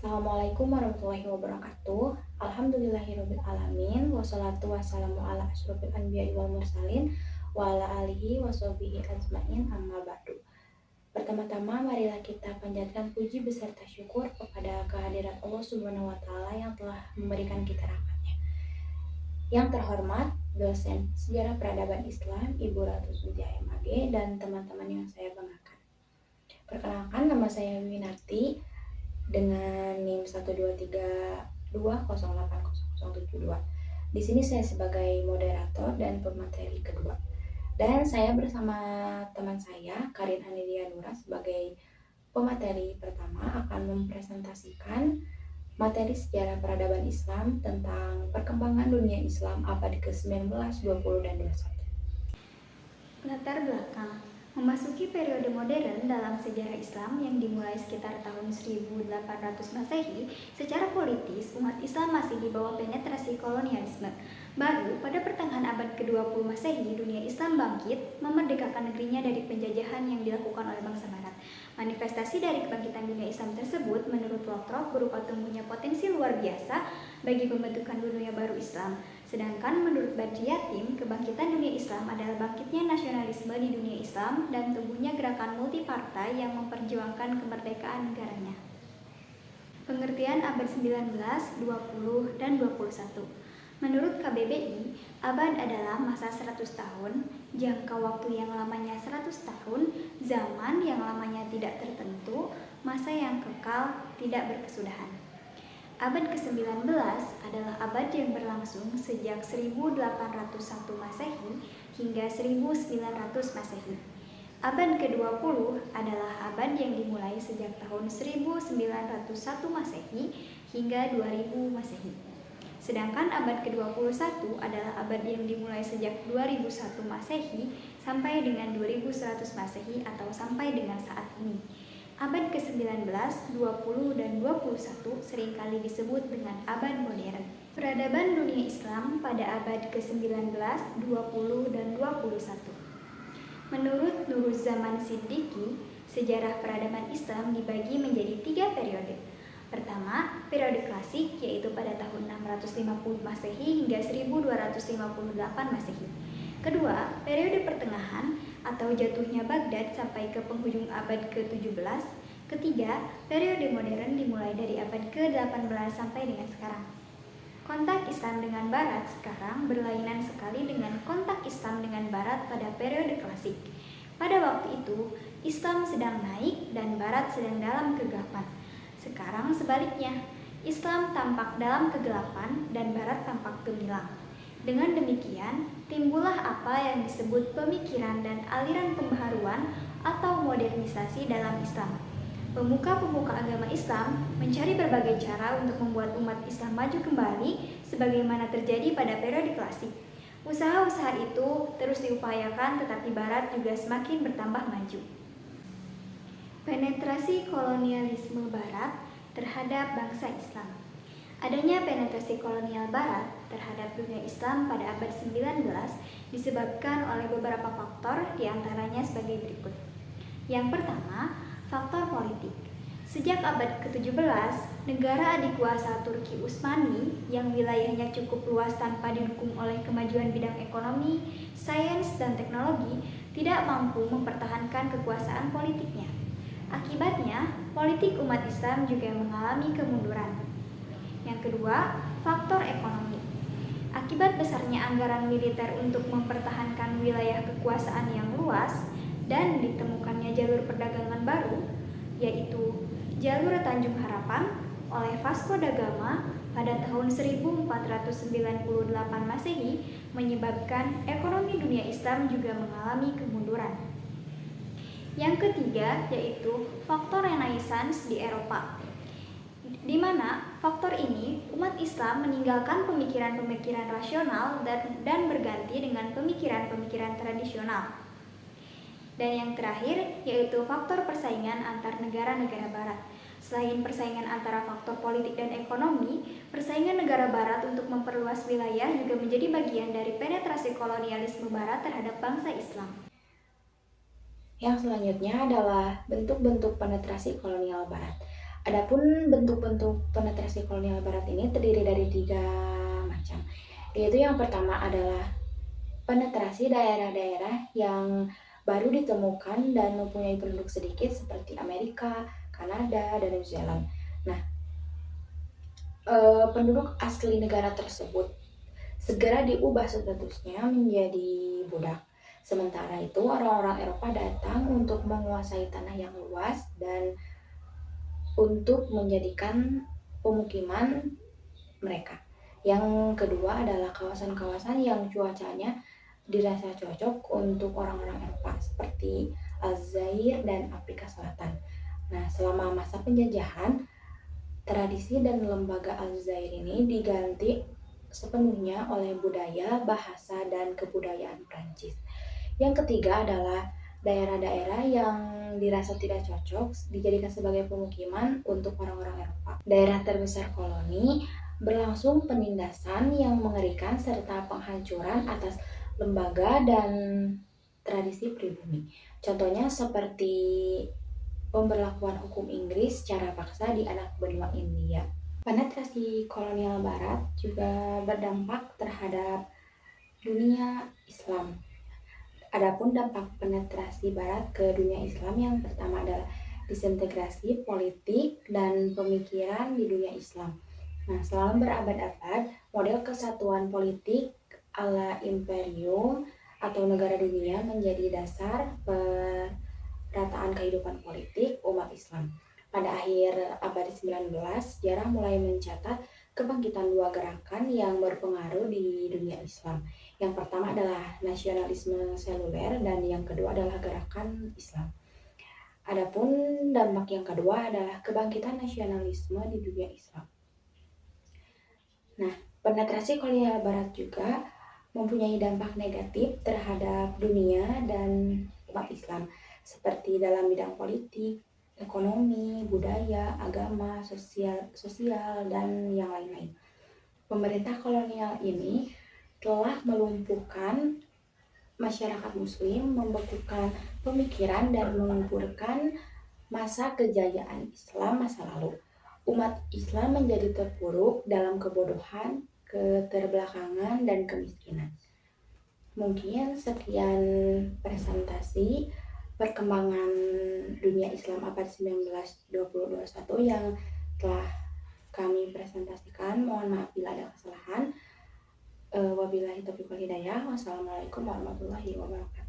Assalamualaikum warahmatullahi wabarakatuh. Alhamdulillahirabbil alamin wassalatu wassalamu ala asyrofil anbiya'i wal mursalin wa ala alihi washabihi ajmain amma ba'du. Pertama-tama marilah kita panjatkan puji beserta syukur kepada kehadirat Allah Subhanahu wa taala yang telah memberikan kita rahmatnya. Yang terhormat dosen Sejarah Peradaban Islam Ibu Ratu Suntia MAG dan teman-teman yang saya banggakan. Perkenalkan, nama saya Winarti dengan NIM 12320807072. Di sini saya sebagai moderator dan pemateri kedua. Dan saya bersama teman saya Karin Anidia Nura sebagai pemateri pertama akan mempresentasikan materi sejarah peradaban Islam tentang perkembangan dunia Islam abad ke-19, 20 dan 21. Latar belakang memasuki periode modern dalam sejarah Islam yang dimulai sekitar tahun 1800 Masehi, secara politis umat Islam masih di bawah penetrasi kolonialisme. Baru pada pertengahan abad ke-20 Masehi, dunia Islam bangkit memerdekakan negerinya dari penjajahan yang dilakukan oleh bangsa Barat. Manifestasi dari kebangkitan dunia Islam tersebut menurut Lothrop berupa tumbuhnya potensi luar biasa bagi pembentukan dunia baru Islam. Sedangkan menurut Badri Yatim, kebangkitan dunia Islam adalah bangkitnya nasionalisme di dunia Islam dan tumbuhnya gerakan multipartai yang memperjuangkan kemerdekaan negaranya. Pengertian abad 19, 20, dan 21. Menurut KBBI, abad adalah masa 100 tahun, jangka waktu yang lamanya 100 tahun, zaman yang lamanya tidak tertentu, masa yang kekal, tidak berkesudahan. Abad ke-19 adalah abad yang berlangsung sejak 1801 Masehi hingga 1900 Masehi. Abad ke-20 adalah abad yang dimulai sejak tahun 1901 Masehi hingga 2000 Masehi. Sedangkan abad ke-21 adalah abad yang dimulai sejak 2001 Masehi sampai dengan 2100 Masehi atau sampai dengan saat ini. Abad ke-19, 20, dan 21 seringkali disebut dengan abad modern. Peradaban dunia Islam pada abad ke-19, 20, dan 21. Menurut Nuruzzaman Siddiqi, sejarah peradaban Islam dibagi menjadi 3 periode. Pertama, periode klasik yaitu pada tahun 650 Masehi hingga 1258 Masehi. Kedua, periode pertengahan atau jatuhnya Baghdad sampai ke penghujung abad ke-17. Ketiga, periode modern dimulai dari abad ke-18 sampai dengan sekarang. Kontak Islam dengan Barat sekarang berlainan sekali dengan kontak Islam dengan Barat pada periode klasik. Pada waktu itu, Islam sedang naik dan Barat sedang dalam kegelapan. Sekarang sebaliknya, Islam tampak dalam kegelapan dan Barat tampak gemilang. Dengan demikian, timbullah apa yang disebut pemikiran dan aliran pembaharuan atau modernisasi dalam Islam. Pemuka-pemuka agama Islam mencari berbagai cara untuk membuat umat Islam maju kembali sebagaimana terjadi pada periode klasik. Usaha-usaha itu terus diupayakan tetapi Barat juga semakin bertambah maju. Penetrasi kolonialisme Barat terhadap bangsa Islam. Adanya penetrasi kolonial Barat terhadap dunia Islam pada abad 19 disebabkan oleh beberapa faktor, diantaranya sebagai berikut. Yang pertama, faktor politik. Sejak abad ke-17, negara adikuasa Turki Utsmani yang wilayahnya cukup luas tanpa didukung oleh kemajuan bidang ekonomi, sains, dan teknologi tidak mampu mempertahankan kekuasaan politiknya. Akibatnya, politik umat Islam juga mengalami kemunduran. Yang kedua, faktor ekonomi. Akibat besarnya anggaran militer untuk mempertahankan wilayah kekuasaan yang luas dan ditemukannya jalur perdagangan baru, yaitu jalur Tanjung Harapan oleh Vasco da Gama pada tahun 1498 Masehi menyebabkan ekonomi dunia Islam juga mengalami kemunduran. Yang ketiga yaitu faktor Renaissance di Eropa, di mana faktor ini umat Islam meninggalkan pemikiran-pemikiran rasional dan berganti dengan pemikiran-pemikiran tradisional. Dan yang terakhir yaitu faktor persaingan antar negara-negara Barat. Selain persaingan antara faktor politik dan ekonomi, persaingan negara Barat untuk memperluas wilayah juga menjadi bagian dari penetrasi kolonialisme Barat terhadap bangsa Islam. Yang selanjutnya adalah bentuk-bentuk penetrasi kolonial Barat. Adapun bentuk-bentuk penetrasi kolonial barat ini terdiri dari 3 macam, yaitu yang pertama adalah penetrasi daerah-daerah yang baru ditemukan dan mempunyai penduduk sedikit seperti Amerika, Kanada, dan New Zealand. Nah, penduduk asli negara tersebut segera diubah statusnya menjadi budak. Sementara itu, orang-orang Eropa datang untuk menguasai tanah yang luas dan untuk menjadikan pemukiman mereka. Yang kedua adalah kawasan-kawasan yang cuacanya dirasa cocok untuk orang-orang Eropa seperti Aljazair dan Afrika Selatan. Nah, selama masa penjajahan, tradisi dan lembaga Aljazair ini diganti sepenuhnya oleh budaya, bahasa, dan kebudayaan Prancis. Yang ketiga adalah daerah-daerah yang dirasa tidak cocok dijadikan sebagai pemukiman untuk orang-orang Eropa. Daerah terbesar koloni berlangsung penindasan yang mengerikan serta penghancuran atas lembaga dan tradisi pribumi. Contohnya seperti pemberlakuan hukum Inggris secara paksa di anak benua India. Penetrasi kolonial Barat juga berdampak terhadap dunia Islam. Adapun dampak penetrasi Barat ke dunia Islam yang pertama adalah disintegrasi politik dan pemikiran di dunia Islam. Nah, selama berabad-abad, model kesatuan politik ala imperium atau negara dunia menjadi dasar perataan kehidupan politik umat Islam. Pada akhir abad 19, sejarah mulai mencatat kebangkitan 2 gerakan yang berpengaruh di dunia Islam. Yang pertama adalah nasionalisme seluler dan yang kedua adalah gerakan Islam. Adapun dampak yang kedua adalah kebangkitan nasionalisme di dunia Islam. Nah, penetrasi kolonial Barat juga mempunyai dampak negatif terhadap dunia dan umat Islam, seperti dalam bidang politik, ekonomi, budaya, agama, sosial, dan yang lain-lain. Pemerintah kolonial ini telah melumpuhkan masyarakat muslim, membekukan pemikiran, dan menguburkan masa kejayaan Islam masa lalu. Umat Islam menjadi terpuruk dalam kebodohan, keterbelakangan, dan kemiskinan. Mungkin sekian presentasi perkembangan dunia Islam abad 19-20-21 yang telah kami presentasikan. Mohon maaf bila ada kesalahan. Wabillahi taufiq wal hidayah. Wassalamualaikum warahmatullahi wabarakatuh.